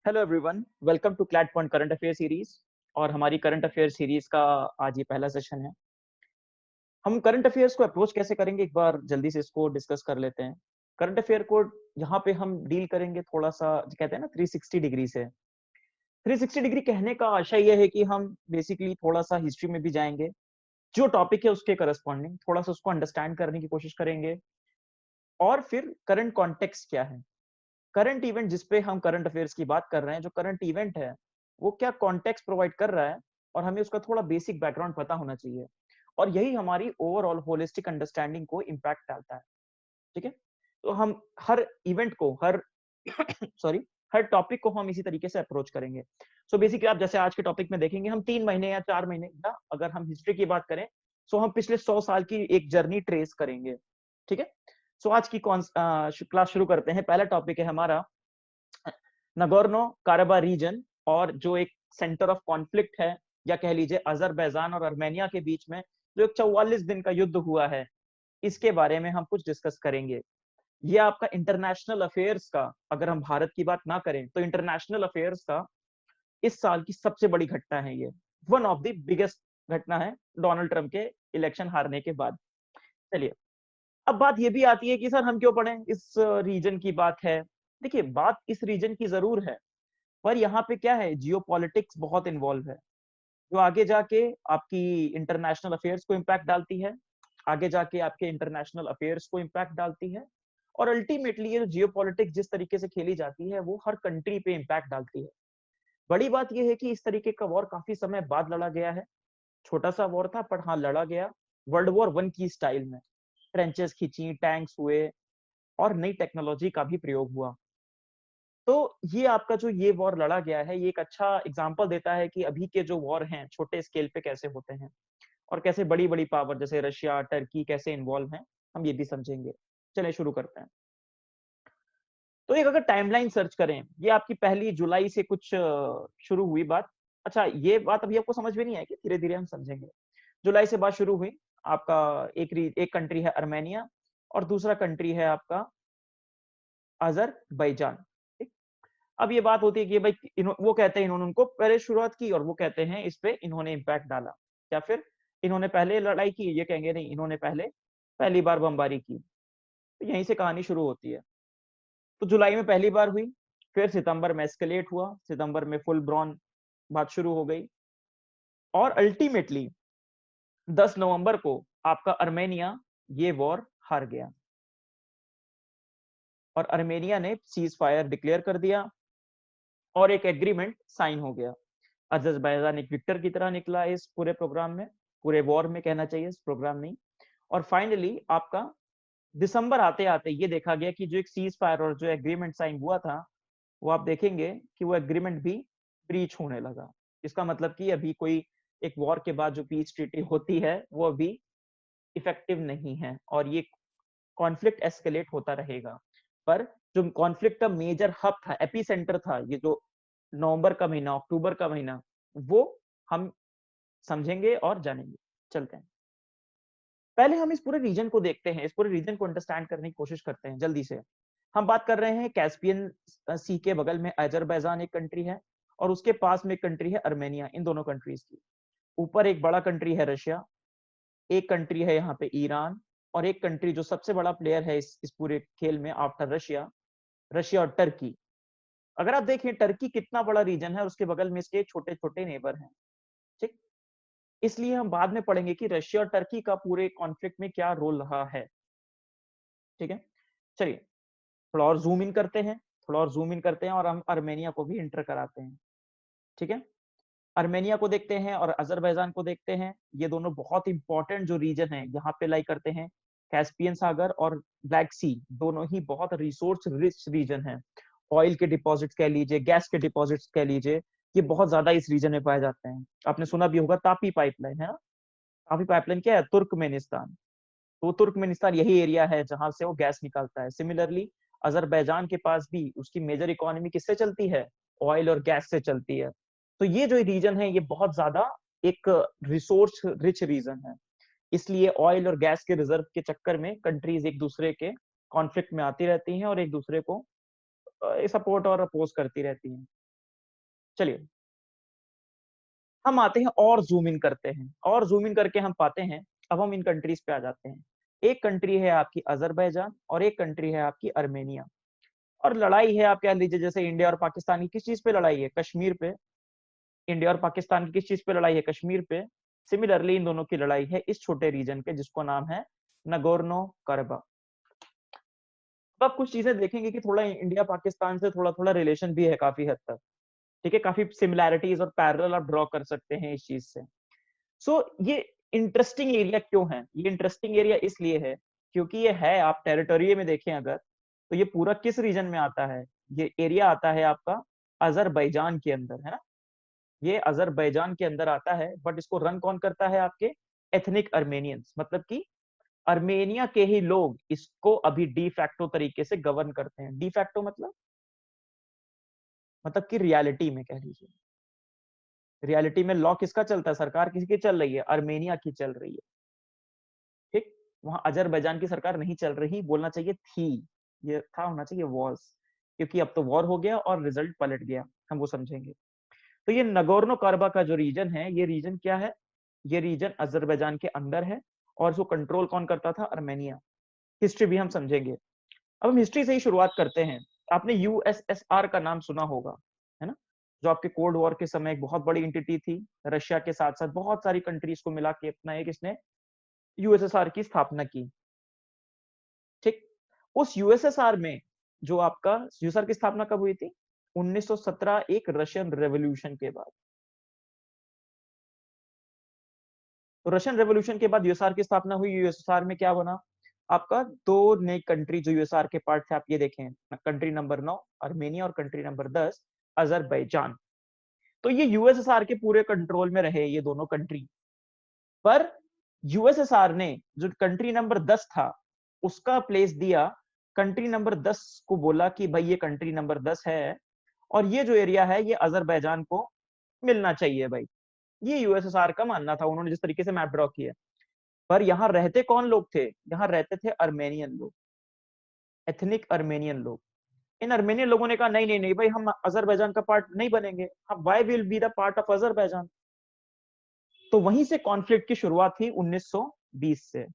Hello everyone, welcome to CLAT point current affair series. और हमारी current affair series का आज ये पहला सेशन है। हम करंट अफेयर्स को अप्रोच कैसे करेंगे, एक बार जल्दी से इसको डिस्कस कर लेते हैं। करंट अफेयर को यहाँ पे हम डील करेंगे थोड़ा सा, कहते हैं ना, 360 डिग्री से। 360 डिग्री कहने का आशय यह है कि हम बेसिकली थोड़ा सा हिस्ट्री में भी जाएंगे, जो टॉपिक है उसके करस्पॉन्डिंग थोड़ा सा उसको अंडरस्टैंड करने की कोशिश करेंगे। और फिर करंट कॉन्टेक्स्ट क्या है, करंट इवेंट जिस पे हम करंट अफेयर्स की बात कर रहे हैं, जो करंट इवेंट है वो क्या कॉन्टेक्स्ट प्रोवाइड कर रहा है, और हमें उसका थोड़ा बेसिक बैकग्राउंड पता होना चाहिए। और यही हमारी ओवरऑल होलिस्टिक अंडरस्टैंडिंग को इम्पैक्ट डालता है। ठीक है, तो हम हर इवेंट को, हर सॉरी, हर टॉपिक को हम इसी तरीके से अप्रोच करेंगे। सो बेसिकली आप जैसे आज के टॉपिक में देखेंगे, हम 3 महीने या 4 महीने, या अगर हम हिस्ट्री की बात करें सो हम पिछले 100 साल की एक जर्नी ट्रेस करेंगे। ठीक है, सो आज की क्लास शुरू करते हैं। पहला टॉपिक है हमारा नगोर्नो काराबाख रीजन, और जो एक सेंटर ऑफ कॉन्फ्लिक्ट है, या कह लीजिए अजरबैजान और आर्मेनिया के बीच में जो एक 44 दिन का युद्ध हुआ है, इसके बारे में हम कुछ डिस्कस करेंगे। ये आपका इंटरनेशनल अफेयर्स का, अगर हम भारत की बात ना करें तो इंटरनेशनल अफेयर्स का इस साल की सबसे बड़ी घटना है। ये वन ऑफ द बिगेस्ट घटना है डोनाल्ड ट्रंप के इलेक्शन हारने के बाद। चलिए, अब बात ये भी आती है कि सर हम क्यों पढ़ें, इस रीजन की बात है। देखिए, बात इस रीजन की जरूर है, पर यहाँ पे क्या है, जियोपॉलिटिक्स बहुत इन्वॉल्व है, जो आगे जाके आपकी इंटरनेशनल अफेयर्स को इम्पैक्ट डालती है, आगे जाके आपके इंटरनेशनल अफेयर्स को इम्पैक्ट डालती है। और अल्टीमेटली ये जो जियोपॉलिटिक्स जिस तरीके से खेली जाती है, वो हर कंट्री पे इम्पैक्ट डालती है। बड़ी बात यह है कि इस तरीके का वॉर काफी समय बाद लड़ा गया है। छोटा सा वॉर था, पर हाँ लड़ा गया, वर्ल्ड वॉर 1 की स्टाइल में। ट्रेंचेस खींची, टैंक्स हुए, और नई टेक्नोलॉजी का भी प्रयोग हुआ। तो ये आपका जो ये वॉर लड़ा गया है, ये एक अच्छा एग्जांपल देता है कि अभी के जो वॉर हैं छोटे स्केल पे कैसे होते हैं, और कैसे बड़ी बड़ी पावर जैसे रशिया, टर्की कैसे इन्वॉल्व हैं, हम ये भी समझेंगे। चलिए शुरू करते हैं। तो एक अगर टाइमलाइन सर्च करें, ये आपकी 1 जुलाई से कुछ शुरू हुई बात। अच्छा, ये बात अभी आपको समझ में नहीं आएगी, धीरे धीरे हम समझेंगे। जुलाई से बात शुरू हुई आपका। एक कंट्री है अर्मेनिया, और दूसरा कंट्री है आपका अजरबैजान। ठीक? अब ये बात होती है कि भाई वो कहते हैं इन्होंने उनको पहले शुरुआत की, और वो कहते हैं इस पे इन्होंने इम्पैक्ट डाला। या फिर इन्होंने पहले लड़ाई की, ये कहेंगे नहीं इन्होंने पहले पहली बार बमबारी की। तो यहीं से कहानी शुरू होती है। तो जुलाई में पहली बार हुई, फिर सितंबर में एस्केलेट हुआ, सितंबर में फुल ब्रॉन बात शुरू हो गई, और अल्टीमेटली 10 नवंबर को आपका अर्मेनिया ये वॉर हार गया, और अर्मेनिया ने सीज फायर डिक्लेयर कर दिया, और एक एग्रीमेंट साइन हो गया। अजरबैजान एक विक्टर की तरह निकला इस पूरे प्रोग्राम में, पूरे वॉर में कहना चाहिए, इस प्रोग्राम नहीं। और फाइनली आपका दिसंबर आते आते ये देखा गया कि जो एक सीज फायर और जो एग्रीमेंट साइन हुआ था, वो आप देखेंगे कि वो एग्रीमेंट भी ब्रीच होने लगा। इसका मतलब कि अभी कोई एक वॉर के बाद जो पीस ट्रीटी होती है वो अभी इफेक्टिव नहीं है, और ये कॉन्फ्लिक्ट एस्केलेट होता रहेगा। पर जो कॉन्फ्लिक्ट का मेजर हब था, एपी सेंटर था, ये जो नवंबर का महीना, अक्टूबर का महीना, वो हम समझेंगे और जानेंगे। चलते हैं, पहले हम इस पूरे रीजन को देखते हैं, इस पूरे रीजन को अंडरस्टैंड करने की कोशिश करते हैं जल्दी से। हम बात कर रहे हैं कैस्पियन सी के बगल में अजरबैजान एक कंट्री है, और उसके पास में एक कंट्री है अर्मेनिया, इन दोनों कंट्रीज की। ऊपर एक बड़ा कंट्री है रशिया, एक कंट्री है यहाँ पे ईरान, और एक कंट्री जो सबसे बड़ा प्लेयर है इस पूरे खेल में आफ्टर रशिया, रशिया और टर्की। अगर आप देखें टर्की कितना बड़ा रीजन है, और उसके बगल में इसके छोटे छोटे नेबर हैं। ठीक, इसलिए हम बाद में पढ़ेंगे कि रशिया और टर्की का पूरे कॉन्फ्लिक्ट में क्या रोल रहा है। ठीक है, चलिए थोड़ा और जूम इन करते हैं, थोड़ा और जूम इन करते हैं, और हम अर्मेनिया को भी इंटर कराते हैं। ठीक है, अर्मेनिया को देखते हैं और अजरबैजान को देखते हैं। ये दोनों बहुत इंपॉर्टेंट जो रीजन है यहाँ पे लाई करते हैं, कैस्पियन सागर और ब्लैक सी, दोनों ही बहुत रिसोर्स रिच रीजन है। ऑयल के डिपॉजिट्स कह लीजिए, गैस के डिपॉजिट्स कह लीजिए, ये बहुत ज्यादा इस रीजन में पाए जाते हैं। आपने सुना भी होगा तापी पाइपलाइन, है ना? तापी पाइपलाइन क्या है? तुर्कमेनिस्तान। तो तुर्कमेनिस्तान यही एरिया है जहां से वो गैस निकालता है। सिमिलरली अजरबैजान के पास भी उसकी मेजर इकोनॉमी किससे चलती है? ऑयल और गैस से चलती है। तो ये जो रीजन है ये बहुत ज्यादा एक रिसोर्स रिच रीजन है। इसलिए ऑयल और गैस के रिजर्व के चक्कर में कंट्रीज एक दूसरे के कॉन्फ्लिक्ट में आती रहती हैं, और एक दूसरे को सपोर्ट और अपोज करती रहती हैं। चलिए हम आते हैं और जूम इन करते हैं, और जूम इन करके हम पाते हैं, अब हम इन कंट्रीज पे आ जाते हैं। एक कंट्री है आपकी अजरबैजान और एक कंट्री है आपकी अर्मेनिया। और लड़ाई है, आप कह लीजिए जैसे इंडिया और पाकिस्तान की किस चीज पे लड़ाई है? कश्मीर पे। इंडिया और पाकिस्तान की किस चीज पे लड़ाई है? कश्मीर पे। सिमिलरली इन दोनों की लड़ाई है इस छोटे रीजन पे जिसको नाम है नगोर्नो करबा। अब आप कुछ चीजें देखेंगे कि थोड़ा इंडिया पाकिस्तान से थोड़ा थोड़ा रिलेशन भी है काफी हद तक। ठीक है, काफी सिमिलैरिटीज और पैरेलल आप ड्रॉ कर सकते हैं इस चीज से। सो ये इंटरेस्टिंग एरिया क्यों है? ये इंटरेस्टिंग एरिया इसलिए है क्योंकि ये है, आप टेरिटोरी में देखें अगर, तो ये पूरा किस रीजन में आता है? ये एरिया आता है आपका अजरबैजान के अंदर, है ना? ये अजरबैजान के अंदर आता है, बट इसको रन कौन करता है? आपके एथनिक अर्मेनियंस, मतलब कि अर्मेनिया के ही लोग इसको अभी डी फैक्टो तरीके से गवर्न करते हैं। डी फैक्टो मतलब कि रियलिटी में कह लीजिए, रियलिटी में लॉ किसका चलता है? सरकार किसकी चल रही है? अर्मेनिया की चल रही है। ठीक, वहां अजरबैजान की सरकार नहीं चल रही, बोलना चाहिए थी, ये था होना चाहिए वॉज, क्योंकि अब तो वॉर हो गया और रिजल्ट पलट गया, हम वो समझेंगे। तो ये नगोर्नो कार्बा का जो रीजन है, ये रीजन क्या है? ये रीजन अजरबैजान के अंदर है और इसको कंट्रोल कौन करता था? अर्मेनिया। हिस्ट्री भी हम समझेंगे। अब हम हिस्ट्री से ही शुरुआत करते हैं। आपने यूएसएसआर का नाम सुना होगा, है ना? जो आपके कोल्ड वॉर के समय एक बहुत बड़ी एंटिटी थी, रशिया के साथ साथ बहुत सारी कंट्रीज को मिला के अपना एक इसने यूएसएसआर की स्थापना की। ठीक, उस यूएसएसआर में जो आपका यूएसएसआर की स्थापना कब हुई थी? 1917, एक रशियन रेवोल्यूशन के बाद। तो रशियन रेवोल्यूशन के बाद यूएसएसआर की स्थापना हुई। यूएसएसआर में क्या बना? आपका दो नई कंट्री जो यूएसएसआर के पार्ट थे, आप ये देखें, कंट्री नंबर 9 अर्मेनिया और कंट्री नंबर 10 अजरबैजान। तो ये यूएसएसआर के पूरे कंट्रोल में रहे ये दोनों कंट्री। पर यूएसएसआर ने जो कंट्री नंबर 10 था उसका प्लेस दिया कंट्री नंबर 10 को, बोला कि भाई ये कंट्री नंबर 10 है और ये जो एरिया है ये अजरबैजान को मिलना चाहिए भाई। ये यूएसएसआर का मानना था, उन्होंने जिस तरीके से मैप ड्रॉ किया। पर यहाँ रहते कौन लोग थे? यहाँ रहते थे अर्मेनियन लोग, एथनिक अर्मेनियन लोग। इन अर्मेनियन लोगों ने कहा नहीं नहीं नहीं भाई, हम अजरबैजान का पार्ट नहीं बनेंगे, हम why will be the part of Azerbaijan. तो वहीं से कॉन्फ्लिक्ट की शुरुआत थी 1920 से।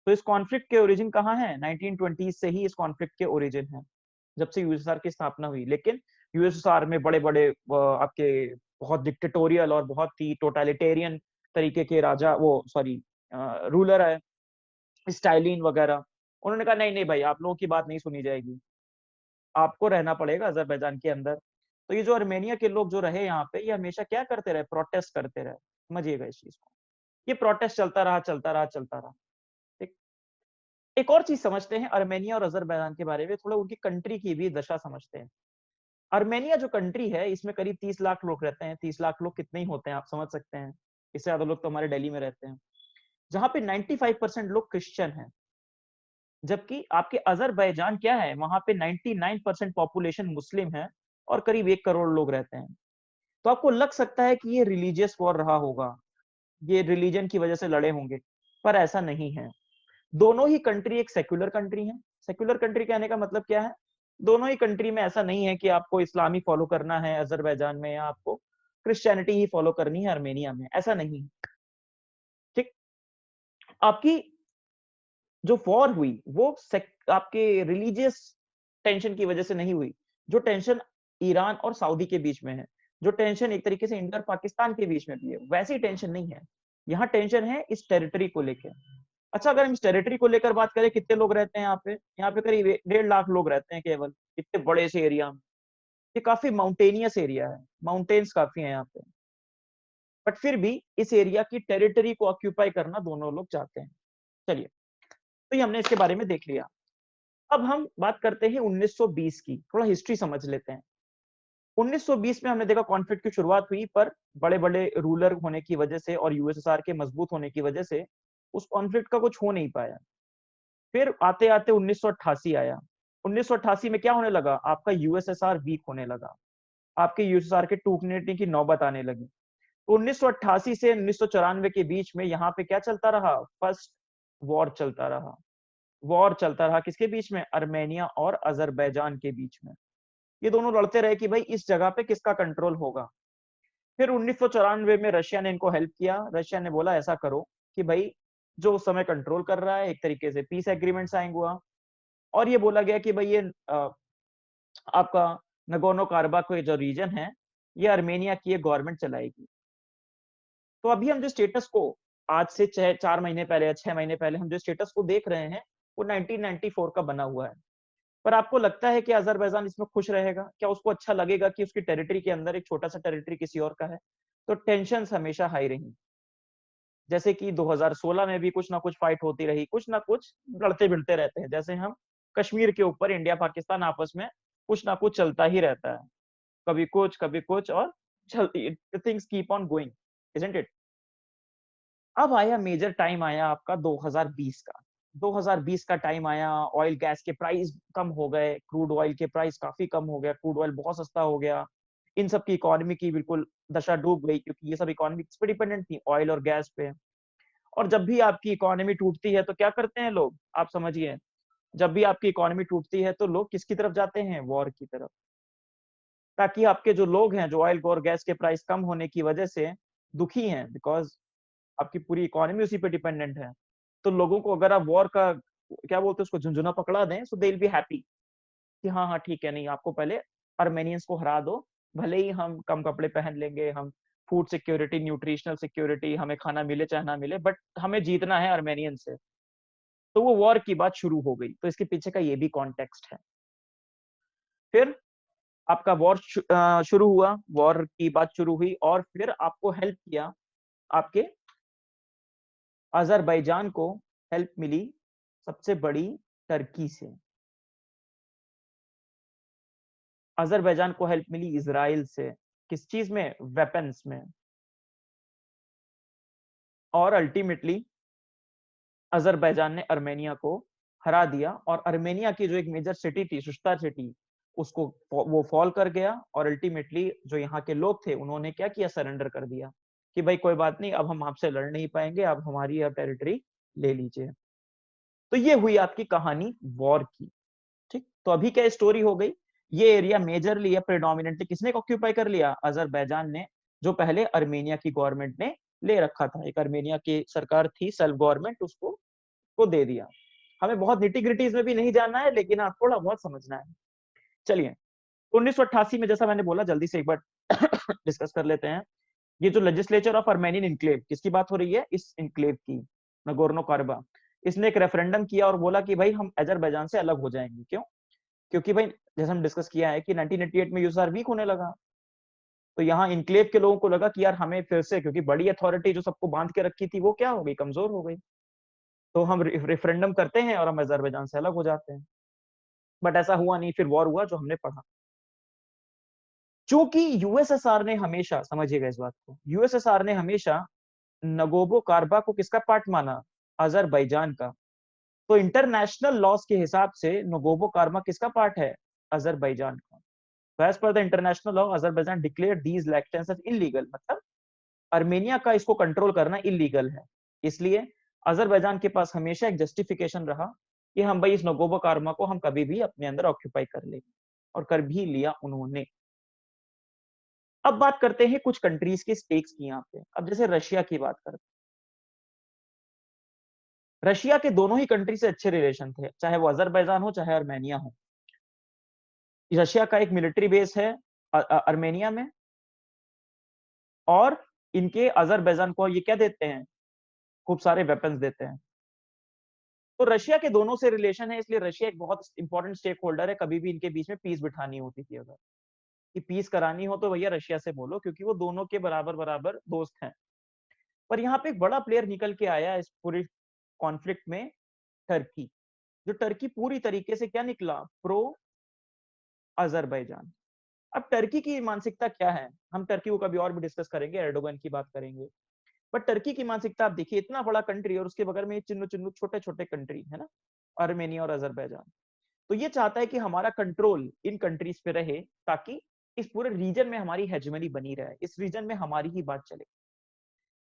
तो इस कॉन्फ्लिक्ट के ओरिजिन कहाँ है? 1920 से ही इस कॉन्फ्लिक्ट के ओरिजिन है, जब से यूएसएसआर की स्थापना हुई। लेकिन यूएसएसआर में बड़े बड़े आपके बहुत डिक्टेटोरियल और बहुत ही टोटलिटेरियन तरीके के राजा, वो सॉरी रूलर है, स्टालिन वगैरह। उन्होंने कहा नहीं नहीं भाई, आप लोगों की बात नहीं सुनी जाएगी, आपको रहना पड़ेगा अजरबैजान के अंदर। तो ये जो अर्मेनिया के लोग जो रहे यहाँ पे, ये हमेशा क्या करते रहे? प्रोटेस्ट करते रहे। समझिएगा इस चीज को। ये प्रोटेस्ट चलता रहा चलता रहा चलता रहा। ठीक, एक और चीज समझते हैं अर्मेनिया और अजरबैजान के बारे में, थोड़ा उनकी कंट्री की भी दशा समझते हैं। अर्मेनिया जो कंट्री है, इसमें करीब 30 लाख लोग रहते हैं। 30 लाख लोग कितने ही होते हैं आप समझ सकते हैं, इससे ज्यादा लोग तो हमारे दिल्ली में रहते हैं, जहां पे 95% लोग क्रिश्चियन हैं। जबकि आपके अजरबैजान क्या है, वहां पे 99% पॉपुलेशन मुस्लिम है और करीब 1 करोड़ लोग रहते हैं। तो आपको लग सकता है कि ये रिलीजियस वॉर रहा होगा, ये रिलीजन की वजह से लड़े होंगे, पर ऐसा नहीं है। दोनों ही कंट्री एक सेक्युलर कंट्री है। सेक्युलर कंट्री कहने का मतलब क्या है? दोनों ही कंट्री में ऐसा नहीं है कि आपको इस्लामी फॉलो करना है अजरबैजान में, या आपको क्रिश्चियनिटी ही फॉलो करनी है अर्मेनिया में, ऐसा नहीं। ठीक, आपकी जो वॉर हुई वो आपके रिलीजियस टेंशन की वजह से नहीं हुई। जो टेंशन ईरान और सऊदी के बीच में है, जो टेंशन एक तरीके से इंडिया और पाकिस्तान के बीच में भी है, वैसी टेंशन नहीं है। यहाँ टेंशन है इस टेरिटरी को लेकर। अच्छा, अगर हम इस टेरिटरी को लेकर बात करें, कितने लोग रहते हैं यहाँ पे? यहाँ पे करीब 1.5 लाख लोग रहते हैं केवल, इतने बड़े से एरिया में। ये काफी माउंटेनियस एरिया है, माउंटेन्स काफी हैं यहाँ पे। बट फिर भी इस एरिया की टेरिटरी को ऑक्यूपाई करना दोनों लोग चाहते हैं। चलिए, तो ये हमने इसके बारे में देख लिया। अब हम बात करते हैं 1920 की, थोड़ा हिस्ट्री समझ लेते हैं। 1920 में हमने देखा कॉन्फ्लिक्ट की शुरुआत हुई, पर बड़े बड़े रूलर होने की वजह से और यूएसएसआर के मजबूत होने की वजह से उस कॉन्फ्लिक्ट का कुछ हो नहीं पाया। फिर आते आते 1988 आया। 1988 में क्या होने लगा? आपका यूएसएसआर वीक होने लगा, आपके यूएसएसआर के टूटने की नौबत आने लगी। तो 1988 से 1994 के बीच में यहाँ पे क्या चलता रहा? फर्स्ट वॉर चलता रहा। वॉर चलता रहा किसके बीच में? अर्मेनिया और अजरबैजान के बीच में। ये दोनों लड़ते रहे कि भाई इस जगह पे किसका कंट्रोल होगा। फिर 1994 में रशिया ने इनको हेल्प किया। रशिया ने बोला ऐसा करो कि भाई जो उस समय कंट्रोल कर रहा है, एक तरीके से पीस एग्रीमेंट साइन हुआ और ये बोला गया कि भाई ये आपका नगोर्नो काराबाख के जो रीजन है, ये आर्मेनिया की एक गवर्नमेंट चलाएगी। तो अभी हम जो स्टेटस को आज से 4 महीने पहले या 6 महीने पहले हम जो स्टेटस को देख रहे हैं, वो 1994 का बना हुआ है। पर आपको लगता है कि अज़रबैजान इसमें खुश रहेगा? क्या उसको अच्छा लगेगा कि उसकी टेरिटरी के अंदर एक छोटा-सा टेरिटरी किसी और का है? तो टेंशन्स हमेशा हाई रही। जैसे कि 2016 में भी कुछ ना कुछ फाइट होती रही, कुछ ना कुछ लड़ते-भिड़ते रहते हैं। जैसे हम कश्मीर के ऊपर इंडिया-पाकिस्तान आपस में कुछ ना कुछ चलता ही रहता है। कभी कुछ और चलती things keep on going, isn't it? अब आया मेजर टाइम आया आपका 2020 का। 2020 का टाइम आया, ऑयल गैस के प्राइस कम हो गए, क्रूड ऑयल के प्राइस काफ़ी कम हो गया, क्रूड ऑयल बहुत सस्ता हो गया। इन सब की इकोनॉमी की बिल्कुल दशा डूब गई क्योंकि ये सब इकोनॉमी किस पे डिपेंडेंट थी? ऑयल और गैस पे। और जब भी आपकी इकोनॉमी टूटती है तो क्या करते हैं लोग? आप समझिए, जब भी आपकी इकोनॉमी टूटती है तो लोग किसकी तरफ जाते हैं? वॉर की तरफ। ताकि आपके जो लोग हैं, जो ऑयल और गैस के प्राइस कम होने की वजह से दुखी हैं बिकॉज़ आपकी पूरी इकोनॉमी उसी पे डिपेंडेंट है। तो लोगों को अगर आप वॉर का क्या बोलते हैं उसको झुनझुना पकड़ा दें, सो दे विल बी हैप्पी कि हाँ, हाँ, ठीक है, नहीं आपको पहले आर्मेनियंस को हरा दो, भले ही हम कम कपड़े पहन लेंगे, हम फूड सिक्योरिटी, न्यूट्रिशनल सिक्योरिटी, हमें खाना मिले चाहे ना मिले, बट हमें जीतना है आर्मेनियन से। तो वो वॉर की बात शुरू हो गई। तो इसके पीछे का ये भी कॉन्टेक्स्ट है। फिर आपका शुरू हुआ, वॉर की बात शुरू हुई और फिर आपको हेल्प किया आपके अज़रबैजान को हेल्प मिली सबसे बड़ी टर्की से। अज़रबैजान को हेल्प मिली इज़राइल से। किस चीज़ में? वेपन्स में। और अल्टीमेटली अज़रबैजान ने आर्मेनिया को हरा दिया और आर्मेनिया की जो एक मेजर सिटी थी, शुश्तार सिटी, उसको वो फॉल कर गया और अल्टीमेटली जो यहाँ के लोग थे, उन्होंने क्या किया? सरेंडर कर दिया कि भाई कोई बात नहीं, अब हम आपसे लड़ नहीं पाएँगे, अब हमारी अब टेरिटरी ले लीजिए। तो ये हुई आपकी कहानी वॉर की। ठीक? तो अभी क्या स्टोरी हो गई? ये एरिया मेजरली या प्रेडोमिनेंटली किसने ऑक्यूपाई कर लिया? अज़रबैजान ने, जो पहले आर्मेनिया की गवर्नमेंट ने ले रखा था। एक आर्मेनिया की सरकार थी, सेल्फ गवर्नमेंट, उसको को दे दिया। हमें बहुत निटी-ग्रिटीज़ में भी नहीं जानना है, लेकिन हाँ, थोड़ा बहुत समझना है। चलिए, 1988 में जैसा मैंने बोला जल्दी से एक बार डिस्कस कर लेते हैं। ये जो लेजिस्लेचर ऑफ आर्मेनियन एन्क्लेव, किसकी बात हो रही है? इस एन्क्लेव की, नगोर्नो-काराबाख। इसने एक रेफरेंडम किया और बोला कि भाई हम अज़रबैजान से अलग हो जाएँगे। क्यों? क्योंकि भाई जैसे हम डिस्कस किया है कि 1988 में यूएसएसआर वीक होने लगा। तो यहाँ एन्क्लेव के लोगों को लगा कि यार हमें फिर से, क्योंकि बड़ी अथॉरिटी जो सबको बांध के रखी थी वो क्या हो गई? कमजोर हो गई। तो हम रेफरेंडम करते हैं और हम अज़रबैजान से अलग हो जाते हैं। बट ऐसा हुआ नहीं, फिर वॉर हुआ जो हमने पढ़ा। चूंकि यूएसएसआर ने हमेशा, समझिएगा इस बात को, यूएसएसआर ने हमेशा नगोर्नो काराबाख को किसका पार्ट माना? अज़रबैजान का। तो इंटरनेशनल लॉज के हिसाब से नगोर्नो काराबाख किसका पार्ट है? अज़रबैजान का। So as per the international law, Azerbaijan declared these elections as illegal, मतलब अर्मेनिया का इसको कंट्रोल करना इलीगल है। इसलिए अज़रबैजान के पास हमेशा एक जस्टिफिकेशन रहा कि हम भाई इस नगोर्नो काराबाख को हम कभी भी अपने अंदर ऑक्यूपाई कर लेंगे, और कर भी लिया उन्होंने। अब बात करते हैं कुछ कंट्रीज के स्टेक्स की यहाँ पे। अब जैसे रशिया की बात करते हैं। रशिया के दोनों ही कंट्री से अच्छे रिलेशन थे, चाहे वो अज़रबैजान हो चाहे आर्मेनिया हो। रशिया का एक मिलिट्री बेस है आर्मेनिया में, और इनके अज़रबैजान को ये क्या देते हैं? खूब सारे वेपन्स देते हैं। तो रशिया के दोनों से रिलेशन है, इसलिए रशिया एक बहुत इंपॉर्टेंट स्टेक होल्डर है। कभी भी इनके बीच में पीस बिठानी होती थी अगर, कि पीस करानी हो तो भैया रशिया से बोलो, क्योंकि वो दोनों के बराबर-बराबर दोस्त हैं। पर यहाँ पे एक बड़ा प्लेयर निकल के आया इस पूरी कॉन्फ्लिक्ट में, टर्की। जो टर्की पूरी तरीके से क्या निकला? Pro Azerbaijan. अब टर्की की मानसिकता क्या है? हम टर्की को कभी और भी डिस्कस करेंगे, एर्डोगन की बात करेंगे। बट टर्की की मानसिकता आप देखिए, इतना बड़ा कंट्री और उसके बगल में चिन्नु-चिन्नु छोटे-छोटे कंट्री, है ना? आर्मेनिया और अज़रबैजान। तो ये चाहता है कि हमारा कंट्रोल इन कंट्रीज पे रहे, ताकि इस पूरे रीजन में हमारी हेजेमनी बनी रहे, इस रीजन में हमारी ही बात चले।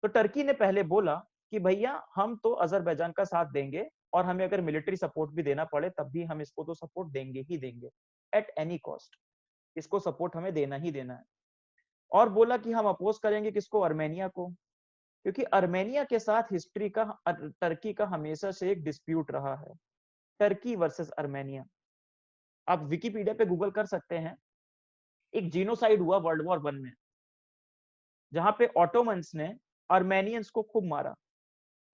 तो टर्की ने पहले बोला कि भैया हम तो अज़रबैजान का साथ देंगे, और हमें अगर मिलिट्री सपोर्ट भी देना पड़े तब भी हम इसको तो सपोर्ट देंगे ही देंगे, एट एनी कॉस्ट। इसको सपोर्ट हमें देना ही देना है। और बोला कि हम अपोज करेंगे किसको, आर्मेनिया को, क्योंकि आर्मेनिया के साथ हिस्ट्री का टर्की का हमेशा से एक डिस्प्यूट रहा है, टर्की वर्सेस आर्मेनिया। आप विकिपीडिया पे गूगल कर सकते हैं, एक जीनोसाइड हुआ वर्ल्ड वॉर 1 में, जहां पे ऑटोमन्स ने आर्मेनियंस को खूब मारा,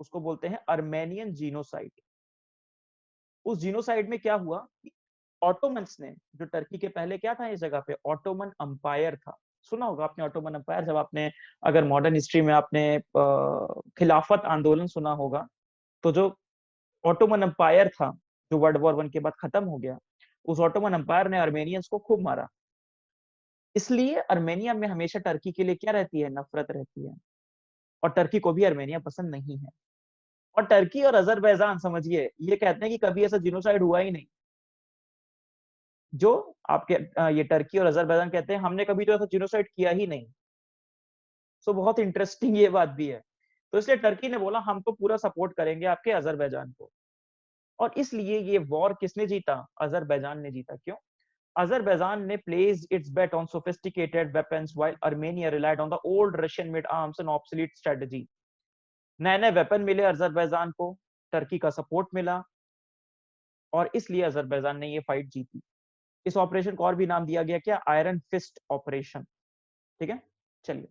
उसको बोलते हैं आर्मेनियन जीनोसाइड। उस जीनोसाइड में क्या हुआ कि ऑटोमन्स ने, जो टर्की के पहले क्या था इस जगह पे, ऑटोमन अंपायर था, सुना होगा आपने ऑटोमन अंपायर, जब आपने अगर मॉडर्न हिस्ट्री में आपने खिलाफत आंदोलन सुना होगा, तो जो ऑटोमन अंपायर था जो वर्ल्ड वॉर 1 के बाद खत्म हो गया, उस ऑटोमन अंपायर ने आर्मेनियंस को खूब मारा। इसलिए आर्मेनिया में हमेशा टर्की के लिए क्या रहती है, नफरत रहती है, और टर्की को भी आर्मेनिया पसंद नहीं है। और टर्की और अजरबैजान समझिए, ये कहते हैं कि कभी ऐसा जिनोसाइड हुआ ही नहीं। जो आपके ये टर्की और अजरबैजान कहते हैं हमने कभी तो ऐसा जिनोसाइड किया ही नहीं। सो बहुत इंटरेस्टिंग ये बात भी है। तो इसलिए टर्की ने बोला हम तो पूरा सपोर्ट करेंगे आपके अजरबैजान को। और इसलिए ये वॉर किसने जीता, अजरबैजान ने जीता। क्यों? Azerbaijan ने placed its bet on sophisticated weapons while Armenia relied on the old Russian-made arms and obsolete strategy. नए नए वेपन मिले अजरबैजान को, टर्की का सपोर्ट मिला, और इसलिए अजरबैजान ने ये फाइट जीती। इस ऑपरेशन को और भी नाम दिया गया क्या, आयरन फिस्ट ऑपरेशन। ठीक है, चलिए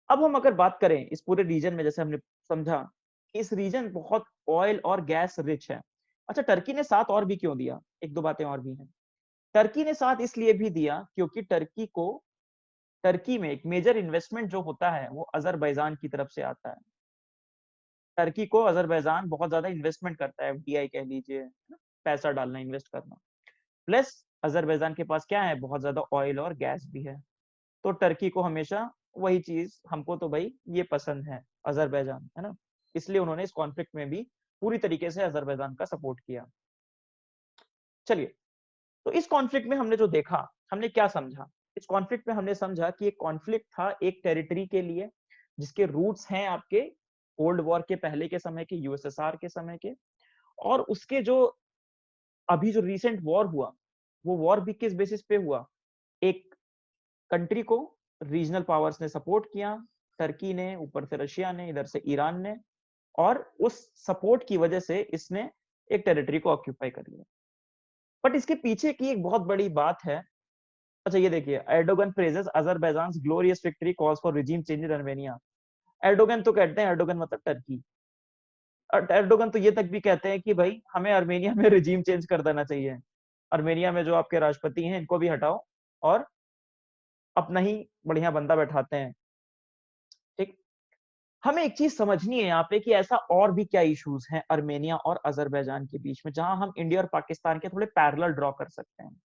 अब हम अगर बात करें इस पूरे रीजन में, जैसे हमने समझा कि इस रीजन बहुत ऑयल और गैस रिच है। अच्छा, टर्की ने साथ और भी क्यों दिया, एक दो बातें और भी हैं। टर्की ने साथ इसलिए भी दिया क्योंकि टर्की में एक मेजर इन्वेस्टमेंट जो होता है वो अजरबैजान की तरफ से आता है। टर्की को अजरबैजान बहुत ज्यादा इन्वेस्टमेंट करता है, एफडीआई कह लीजिए, पैसा डालना, इन्वेस्ट करना। प्लस अजरबैजान के पास क्या है, बहुत ज्यादा ऑयल और गैस भी है। तो टर्की को हमेशा वही चीज, हमको तो भाई ये पसंद है अजरबैजान, है ना, इसलिए उन्होंने इस कॉन्फ्लिक्ट में भी पूरी तरीके से अजरबैजान का सपोर्ट किया। चलिए, तो इस कॉन्फ्लिक्ट में हमने जो देखा, हमने क्या समझा, इस कॉन्फ्लिक्ट में हमने समझा कि एक कॉन्फ्लिक्ट था एक टेरिटरी के लिए, जिसके रूट्स हैं आपके कोल्ड वॉर के पहले के समय के, यूएसएसआर के समय के, और उसके जो अभी जो रिसेंट वॉर हुआ, वो वॉर भी किस बेसिस पे हुआ, एक कंट्री को रीजनल पावर्स ने सपोर्ट किया, टर्की ने, ऊपर से रशिया ने, इधर से ईरान ने, और उस सपोर्ट की वजह से इसने एक टेरिटरी को ऑक्यूपाई कर लिया। बट इसके पीछे की एक बहुत बड़ी बात है। अच्छा ये देखिए, Erdogan praises Azerbaijan's glorious victory, calls for regime change in Armenia. Erdogan तो कहते हैं, एर्डोगन मतलब टर्की, और एर्डोगन तो ये तक भी कहते हैं कि भाई हमें आर्मेनिया में रिजीम चेंज कर देना चाहिए, आर्मेनिया में जो आपके राष्ट्रपति हैं इनको भी हटाओ और अपना ही बढ़िया बंदा बैठाते हैं। ठीक, हमें एक चीज समझनी है यहाँ पे कि ऐसा और भी क्या इश्यूज हैं आर्मेनिया और अजरबैजान के बीच में, जहां हम इंडिया और पाकिस्तान के थोड़े पैरेलल ड्रॉ कर सकते हैं।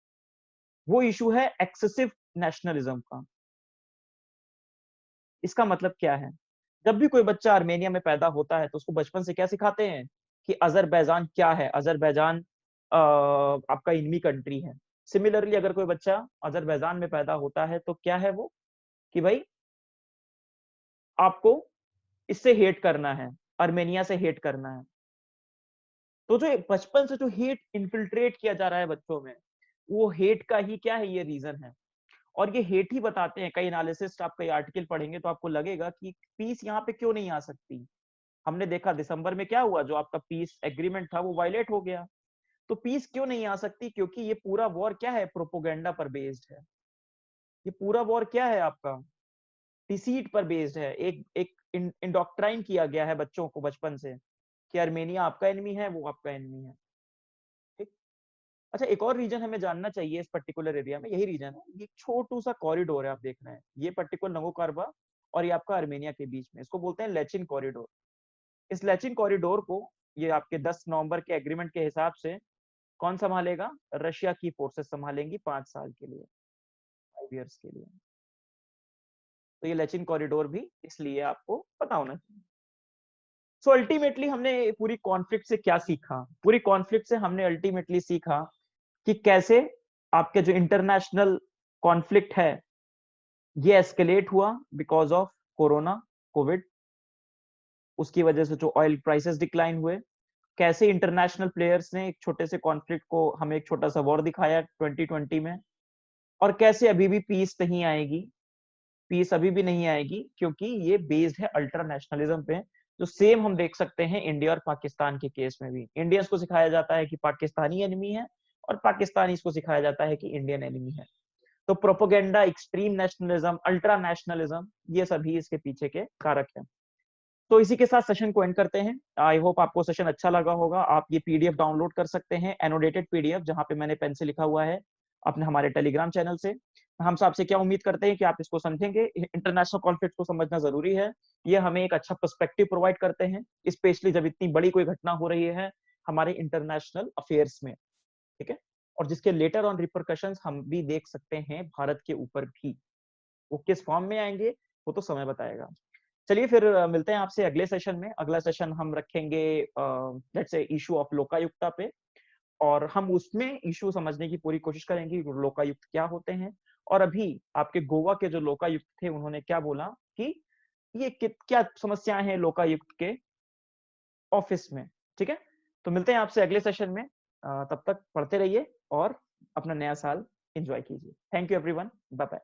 वो इशू है एक्सेसिव नेशनलिज्म का। इसका मतलब क्या है, जब भी कोई बच्चा आर्मेनिया में पैदा होता है तो उसको बचपन से क्या सिखाते हैं कि अजरबैजान क्या है, अजरबैजान आपका इनमी कंट्री है। सिमिलरली अगर कोई बच्चा अजरबैजान में पैदा होता है तो क्या है वो, कि भाई आपको इससे हेट करना है, आर्मेनिया से हेट करना है। तो जो बचपन से जो हेट इन्फिल्ट्रेट किया जा रहा है बच्चों में, वो हेट का ही क्या है, ये रीजन है। और ये हेट ही बताते हैं, कई एनालिसिस्ट, आप कई आर्टिकल पढ़ेंगे तो आपको लगेगा कि पीस यहाँ पे क्यों नहीं आ सकती। हमने देखा दिसंबर में क्या हुआ, जो आपका पीस एग्रीमेंट था वो वायलेट हो गया। तो पीस क्यों नहीं आ सकती, क्योंकि ये पूरा वॉर क्या है, प्रोपोगेंडा पर बेस्ड है। ये पूरा वॉर क्या है आपका, डिसीट पर बेस्ड है। एक एक इंडोक्ट्राइन किया गया है बच्चों को बचपन से कि आर्मेनिया आपका एनिमी है, वो आपका एनिमी है। ठीक। अच्छा, एक और रीजन हमें जानना चाहिए इस पर्टिकुलर एरिया में, यही रीजन है, ये छोटू सा कॉरिडोर है, आप देख रहे हैं, ये पर्टिकुलर नगो कार्बा और ये आपका आर्मेनिया के बीच में, इसको बोलते हैं लेचिन कॉरिडोर। इस लेचिन कॉरिडोर को, ये आपके 10 नवंबर के एग्रीमेंट के हिसाब से कौन संभालेगा, रशिया की फोर्सेस संभालेंगी 5 साल के लिए, 5 ईयर्स के लिए। तो ये लेचिन कॉरिडोर भी इसलिए आपको पता होना चाहिए। सो अल्टीमेटली हमने पूरी कॉन्फ्लिक्ट से क्या सीखा, पूरी कॉन्फ्लिक्ट से हमने अल्टीमेटली सीखा कि कैसे आपके जो इंटरनेशनल कॉन्फ्लिक्ट है ये एस्केलेट हुआ बिकॉज ऑफ कोरोना, कोविड। उसकी वजह से जो ऑयल प्राइसेस डिक्लाइन हुए, कैसे इंटरनेशनल प्लेयर्स ने एक छोटे से कॉन्फ्लिक्ट को हमें एक छोटा सा वॉर दिखाया 2020 में, और कैसे अभी भी पीस नहीं आएगी, पीस अभी भी नहीं आएगी, क्योंकि ये बेस्ड है अल्ट्रा नेशनलिज्म पे, जो सेम हम देख सकते हैं इंडिया और पाकिस्तान के केस में भी। इंडियंस को सिखाया जाता है कि पाकिस्तानी एनिमी है, और पाकिस्तानी को सिखाया जाता है कि इंडियन एनिमी है। तो propaganda, extreme nationalism, ultra nationalism, ये सभी इसके पीछे के कारक हैं। तो इसी के साथ सेशन को एंड करते हैं। आई होप आपको सेशन अच्छा लगा होगा। आप ये पीडीएफ डाउनलोड कर सकते हैं, एनोडेटेड पीडीएफ, जहां पे मैंने पेन से लिखा हुआ है, अपने हमारे टेलीग्राम चैनल से। हम आपसे क्या उम्मीद करते हैं कि आप इसको समझेंगे। इंटरनेशनल कॉन्फ्लिक्ट को समझना जरूरी है, ये हमें एक अच्छा पर्सपेक्टिव प्रोवाइड करते हैं, स्पेशली जब इतनी बड़ी कोई घटना हो रही है हमारे इंटरनेशनल अफेयर्स में, ठीक है, और जिसके लेटर ऑन रिपरकशंस हम भी देख सकते हैं भारत के ऊपर भी। वो किस फॉर्म में आएंगे वो तो समय बताएगा। चलिए फिर मिलते हैं आपसे अगले सेशन में। अगला सेशन हम रखेंगे let's say issue of Lokayukta पे, और हम उसमें इशू समझने की पूरी कोशिश करेंगे लोकायुक्त क्या होते हैं, और अभी आपके गोवा के जो लोकायुक्त थे उन्होंने क्या बोला कि ये क्या समस्याएं हैं लोकायुक्त के ऑफिस में। ठीक है, तो मिलते हैं आपसे अगले सेशन में। तब तक पढ़ते रहिए और अपना नया साल एंजॉय कीजिए। Thank you everyone, bye bye.